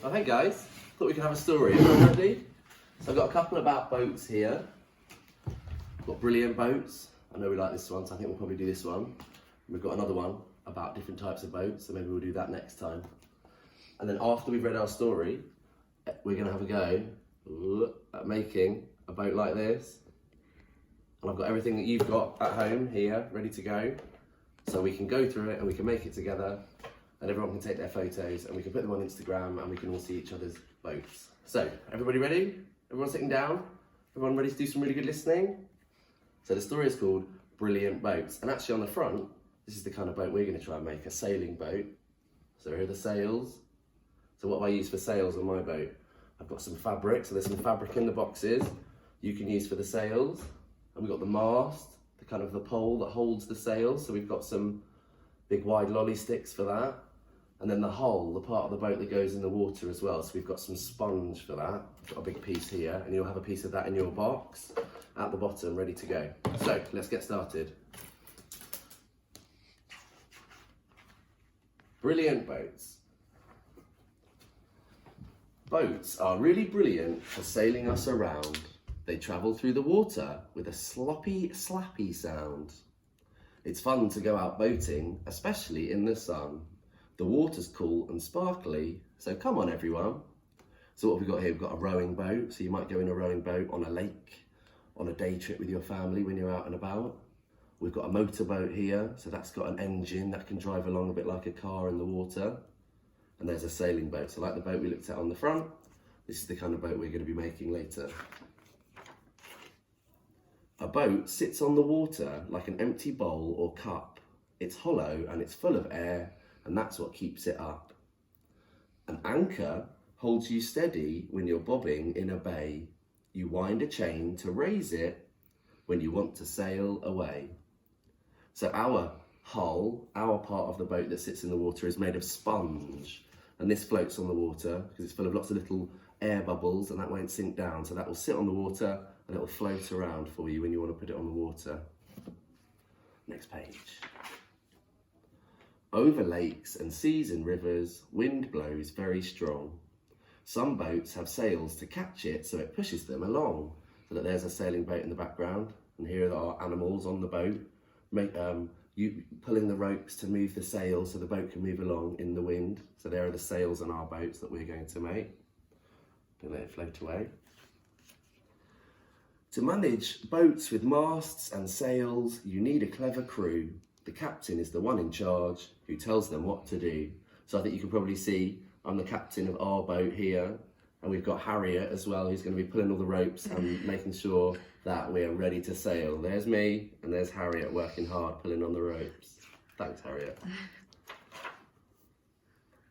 Oh, hey guys, thought we could have a story. Everyone ready? So I've got a couple about boats here. Got brilliant boats. I know we like this one, so I think we'll probably do this one. We've got another one about different types of boats, so maybe we'll do that next time. And then after we've read our story, we're going to have a go at making a boat like this. And I've got everything that you've got at home here, ready to go. So we can go through it and we can make it together. And everyone can take their photos and we can put them on Instagram and we can all see each other's boats. So, everybody ready? Everyone sitting down? Everyone ready to do some really good listening? So the story is called Brilliant Boats. And actually on the front, this is the kind of boat we're going to try and make, a sailing boat. So here are the sails. So what do I use for sails on my boat? I've got some fabric, so there's some fabric in the boxes you can use for the sails. And we've got the mast, the kind of the pole that holds the sails. So we've got some big wide lolly sticks for that. And then the hull, the part of the boat that goes in the water as well. So we've got some sponge for that. I've got a big piece here, and you'll have a piece of that in your box at the bottom, ready to go. So let's get started. Brilliant boats. Boats are really brilliant for sailing us around. They travel through the water with a sloppy, slappy sound. It's fun to go out boating, especially in the sun. The water's cool and sparkly, so come on everyone. So what have we got here? We've got a rowing boat, so you might go in a rowing boat on a lake, on a day trip with your family when you're out and about. We've got a motorboat here, so that's got an engine that can drive along a bit like a car in the water. And there's a sailing boat, so like the boat we looked at on the front, this is the kind of boat we're going to be making later. A boat sits on the water like an empty bowl or cup. It's hollow and it's full of air, and that's what keeps it up. An anchor holds you steady when you're bobbing in a bay. You wind a chain to raise it when you want to sail away. So our hull, our part of the boat that sits in the water, is made of sponge, and this floats on the water because it's full of lots of little air bubbles, and that won't sink down, so that will sit on the water and it will float around for you when you want to put it on the water. Next page. Over lakes and seas and rivers, wind blows very strong. Some boats have sails to catch it, so it pushes them along. So that there's a sailing boat in the background, and here are animals on the boat, you pulling the ropes to move the sails so the boat can move along in the wind. So there are the sails on our boats that we're going to make. Don't let it float away. To manage boats with masts and sails, you need a clever crew. The captain is the one in charge who tells them what to do. So I think you can probably see I'm the captain of our boat here, and we've got Harriet as well, who's going to be pulling all the ropes and making sure that we are ready to sail. There's me, and there's Harriet working hard, pulling on the ropes. Thanks, Harriet.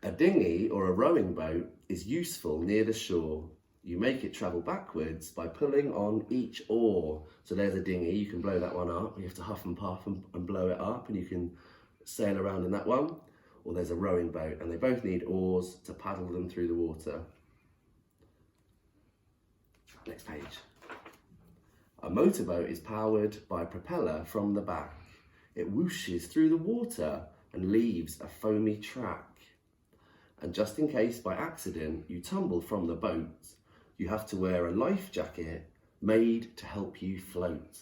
A dinghy or a rowing boat is useful near the shore. You make it travel backwards by pulling on each oar. So there's a dinghy, you can blow that one up. You have to huff and puff and blow it up, and you can sail around in that one. Or there's a rowing boat, and they both need oars to paddle them through the water. Next page. A motorboat is powered by a propeller from the back. It whooshes through the water and leaves a foamy track. And just in case by accident you tumble from the boat, you have to wear a life jacket made to help you float,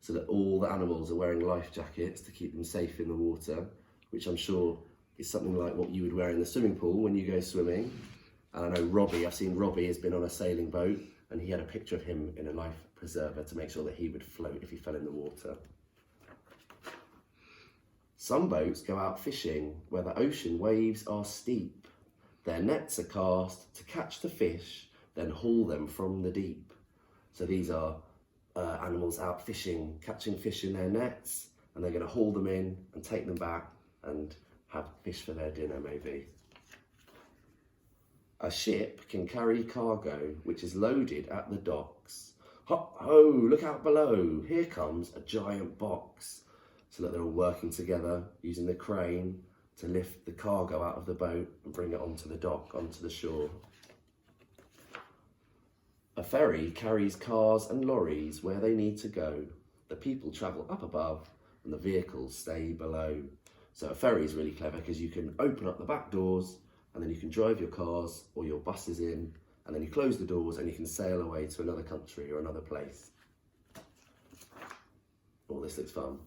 so that all the animals are wearing life jackets to keep them safe in the water, which I'm sure is something like what you would wear in the swimming pool when you go swimming. And I know Robbie, I've seen Robbie has been on a sailing boat, and he had a picture of him in a life preserver to make sure that he would float if he fell in the water. Some boats go out fishing where the ocean waves are steep. Their nets are cast to catch the fish, then haul them from the deep. So these are animals out fishing, catching fish in their nets, and they're going to haul them in and take them back and have fish for their dinner maybe. A ship can carry cargo which is loaded at the docks. Ho, ho, look out below, here comes a giant box. So that they're all working together using the crane to lift the cargo out of the boat and bring it onto the dock, onto the shore. A ferry carries cars and lorries where they need to go. The people travel up above and the vehicles stay below. So a ferry is really clever because you can open up the back doors and then you can drive your cars or your buses in, and then you close the doors and you can sail away to another country or another place. Oh, this looks fun.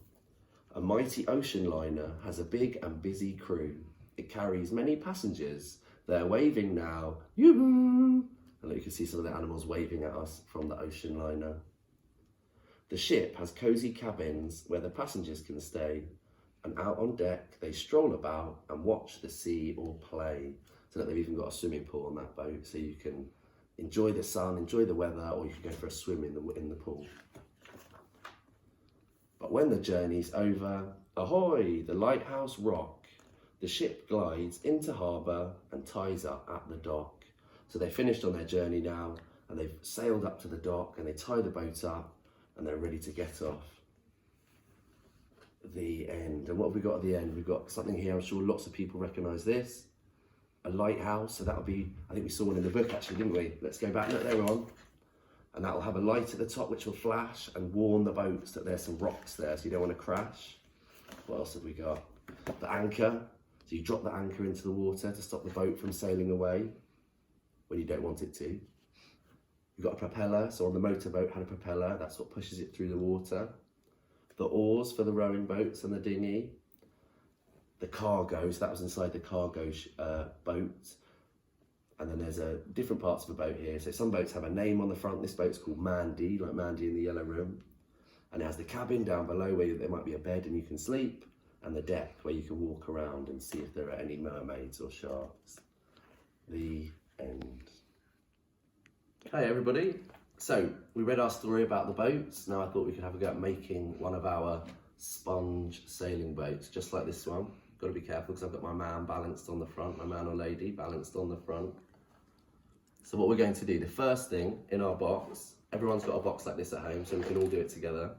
A mighty ocean liner has a big and busy crew. It carries many passengers. They're waving now. Yoo-hoo! And you can see some of the animals waving at us from the ocean liner. The ship has cosy cabins where the passengers can stay, and out on deck they stroll about and watch the sea or play. So that they've even got a swimming pool on that boat, so you can enjoy the sun, enjoy the weather, or you can go for a swim in the pool. But when the journey's over, ahoy, the lighthouse rock. The ship glides into harbour and ties up at the dock. So they've finished on their journey now, and they've sailed up to the dock, and they tie the boat up, and they're ready to get off. The end. And what have we got at the end? We've got something here, I'm sure lots of people recognise this. A lighthouse, so that'll be, I think we saw one in the book actually, didn't we? Let's go back, look, they're on. And that'll have a light at the top which will flash and warn the boats that there's some rocks there, so you don't want to crash. What else have we got? The anchor, so you drop the anchor into the water to stop the boat from sailing away when you don't want it to. You've got a propeller, so on the motorboat had a propeller, that's what pushes it through the water. The oars for the rowing boats and the dinghy. The cargo, so that was inside the cargo boat. And then there's different parts of the boat here. So some boats have a name on the front. This boat's called Mandy, like Mandy in the Yellow Room. And it has the cabin down below where there might be a bed and you can sleep, and the deck where you can walk around and see if there are any mermaids or sharks. The end. Hey everybody. So we read our story about the boats. Now I thought we could have a go at making one of our sponge sailing boats, just like this one. Got to be careful because I've got my man balanced on the front, my man or lady balanced on the front. So what we're going to do, the first thing in our box, everyone's got a box like this at home, so we can all do it together.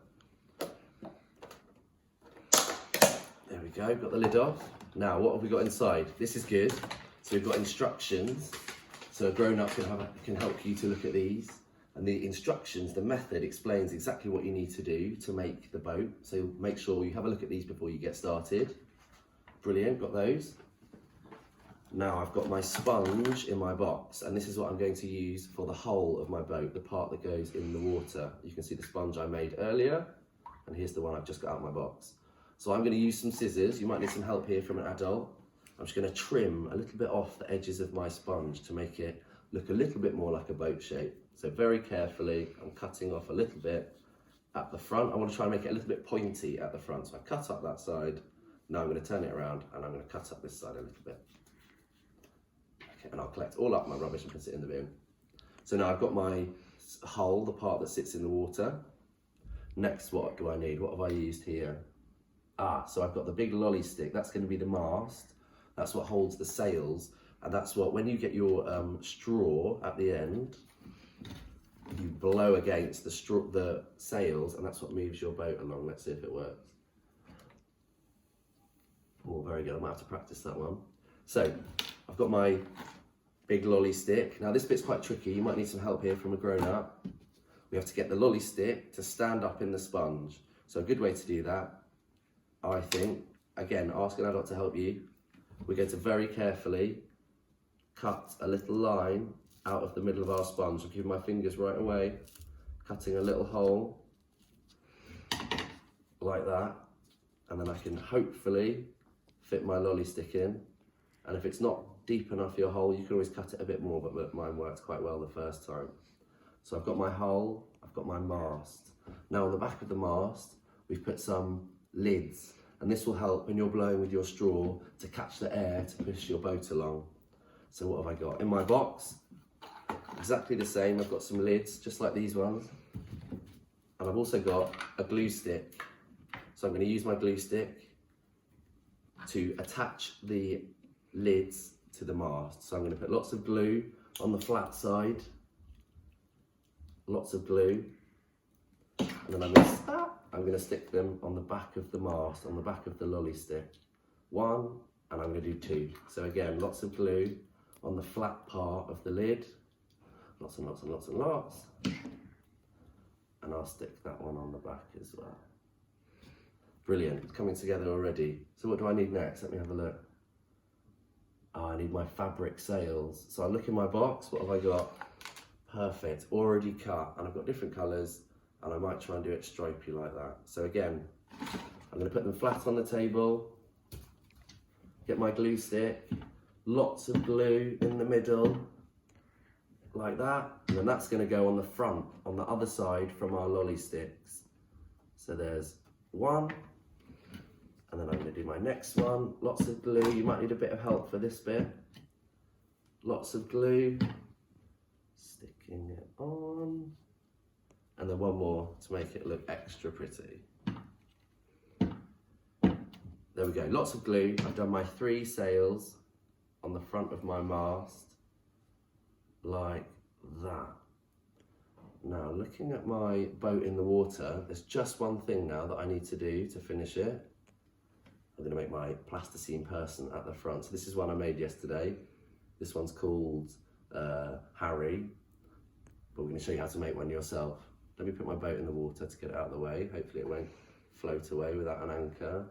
There we go, got the lid off. Now what have we got inside? This is good. So we've got instructions. So a grown-up can help you to look at these. And the instructions, the method explains exactly what you need to do to make the boat. So make sure you have a look at these before you get started. Brilliant, got those. Now I've got my sponge in my box, and this is what I'm going to use for the whole of my boat, the part that goes in the water. You can see the sponge I made earlier, and here's the one I've just got out of my box. So I'm going to use some scissors. You might need some help here from an adult. I'm just going to trim a little bit off the edges of my sponge to make it look a little bit more like a boat shape. So very carefully, I'm cutting off a little bit at the front. I want to try and make it a little bit pointy at the front. So I cut up that side. Now I'm going to turn it around and I'm going to cut up this side a little bit. Okay, and I'll collect all up my rubbish and put it in the bin. So now I've got my hull, the part that sits in the water. Next, what do I need? What have I used here? So I've got the big lolly stick. That's going to be the mast. That's what holds the sails. And that's what, when you get your straw at the end, you blow against the sails, and that's what moves your boat along. Let's see if it works. Oh, very good. I might have to practice that one. So I've got my big lolly stick. Now this bit's quite tricky. You might need some help here from a grown-up. We have to get the lolly stick to stand up in the sponge. So a good way to do that, I think, again, ask an adult to help you. We're going to very carefully cut a little line out of the middle of our sponge. I'll give my fingers right away, cutting a little hole like that, and then I can hopefully fit my lolly stick in. And if it's not deep enough your hole, you can always cut it a bit more, but mine worked quite well the first time. So I've got my hole, I've got my mast. Now on the back of the mast, we've put some lids, and this will help when you're blowing with your straw to catch the air to push your boat along. So what have I got? In my box, exactly the same, I've got some lids, just like these ones. And I've also got a glue stick. So I'm going to use my glue stick to attach the lids to the mast. So I'm going to put lots of glue on the flat side, lots of glue, and then I'm going to stick them on the back of the mast, on the back of the lolly stick. One, and I'm going to do two. So again, lots of glue on the flat part of the lid, lots and lots and lots and lots, and I'll stick that one on the back as well. Brilliant, it's coming together already. So what do I need next? Let me have a look. Oh, I need my fabric sails. So I look in my box, what have I got? Perfect, already cut, and I've got different colours, and I might try and do it stripy like that. So again, I'm going to put them flat on the table, get my glue stick, lots of glue in the middle, like that, and then that's going to go on the front, on the other side from our lolly sticks. So there's one, and then I'm going to do my next one. Lots of glue. You might need a bit of help for this bit. Lots of glue, sticking it on, and then one more to make it look extra pretty. There we go, lots of glue. I've done my 3 sails on the front of my mast, like that. Now, looking at my boat in the water, there's just one thing now that I need to do to finish it. I'm going to make my plasticine person at the front. So this is one I made yesterday. This one's called Harry, but we're going to show you how to make one yourself. Let me put my boat in the water to get it out of the way. Hopefully it won't float away without an anchor.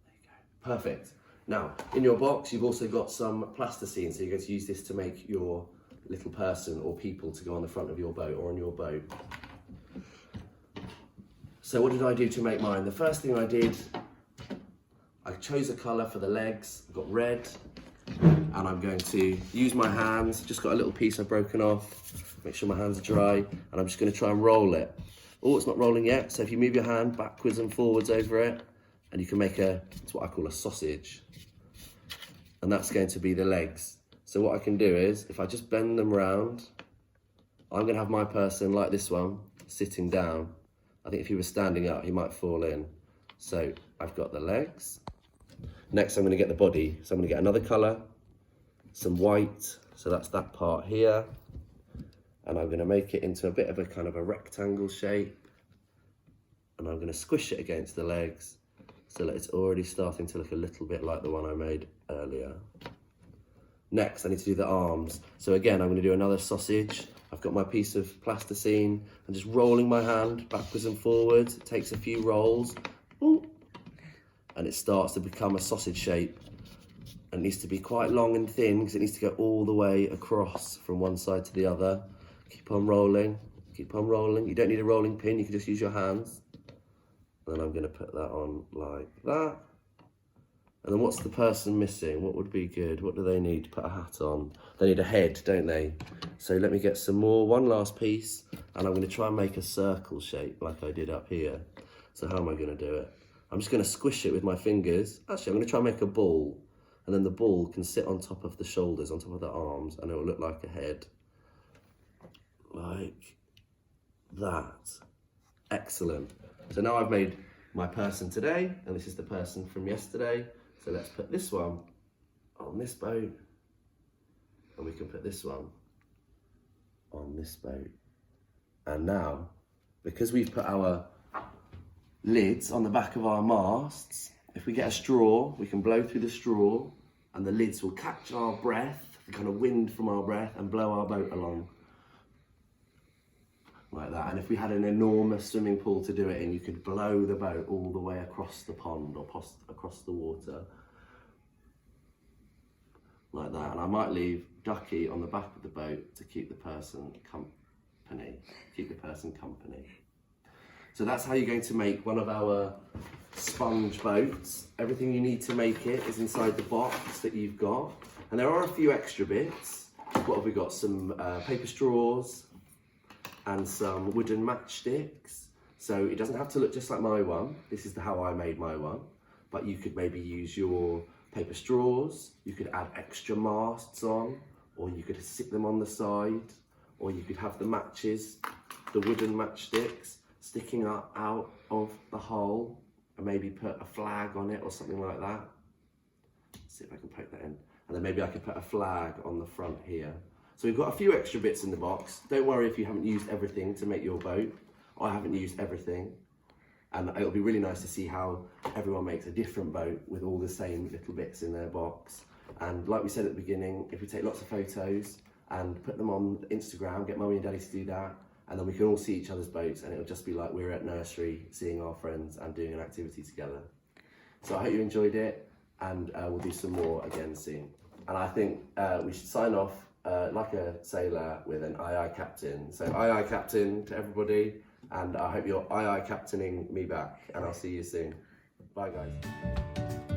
There you go. Perfect. Now, in your box, you've also got some plasticine, so you're going to use this to make your little person or people to go on the front of your boat or on your boat. So what did I do to make mine? The first thing I did, I chose a colour for the legs. I've got red, and I'm going to use my hands. Just got a little piece I've broken off. Make sure my hands are dry, and I'm just going to try and roll it. Oh, it's not rolling yet, so if you move your hand backwards and forwards over it, and you can make it's what I call a sausage. And that's going to be the legs. So what I can do is, if I just bend them round, I'm going to have my person, like this one, sitting down. I think if he was standing up, he might fall in. So I've got the legs. Next, I'm going to get the body. So I'm going to get another colour, some white. So that's that part here. And I'm going to make it into a bit of a kind of a rectangle shape. And I'm going to squish it against the legs so that it's already starting to look a little bit like the one I made earlier. Next, I need to do the arms. So again, I'm going to do another sausage. I've got my piece of plasticine. I'm just rolling my hand backwards and forwards. It takes a few rolls. Ooh. And it starts to become a sausage shape. And it needs to be quite long and thin because it needs to go all the way across from one side to the other. Keep on rolling, keep on rolling. You don't need a rolling pin, you can just use your hands. And then I'm going to put that on like that. And then what's the person missing? What would be good? What do they need to put a hat on? They need a head, don't they? So let me get some more, one last piece, and I'm going to try and make a circle shape like I did up here. So how am I going to do it? I'm just going to squish it with my fingers. Actually, I'm going to try and make a ball, and then the ball can sit on top of the shoulders, on top of the arms, and it will look like a head. Like that. Excellent. So now I've made my person today, and this is the person from yesterday. So let's put this one on this boat, and we can put this one on this boat. And now, because we've put our lids on the back of our masts, if we get a straw, we can blow through the straw, and the lids will catch our breath, the kind of wind from our breath, and blow our boat along. Like that. And if we had an enormous swimming pool to do it in, you could blow the boat all the way across the pond or across the water. Like that. And I might leave Ducky on the back of the boat to keep the person company. So that's how you're going to make one of our sponge boats. Everything you need to make it is inside the box that you've got. And there are a few extra bits. What have we got? Some paper straws, and some wooden matchsticks. So it doesn't have to look just like my one. This is how I made my one. But you could maybe use your paper straws, you could add extra masts on, or you could stick them on the side, or you could have the matches, the wooden matchsticks, sticking up out of the hole, and maybe put a flag on it or something like that. Let's see if I can poke that in. And then maybe I could put a flag on the front here. So we've got a few extra bits in the box. Don't worry if you haven't used everything to make your boat. I haven't used everything. And it'll be really nice to see how everyone makes a different boat with all the same little bits in their box. And like we said at the beginning, if we take lots of photos and put them on Instagram, get Mummy and Daddy to do that, and then we can all see each other's boats, and it'll just be like we're at nursery, seeing our friends and doing an activity together. So I hope you enjoyed it. and we'll do some more again soon. And I think we should sign off like a sailor with an aye aye captain. So aye aye captain to everybody, and I hope you're aye aye captaining me back, and I'll see you soon. Bye guys.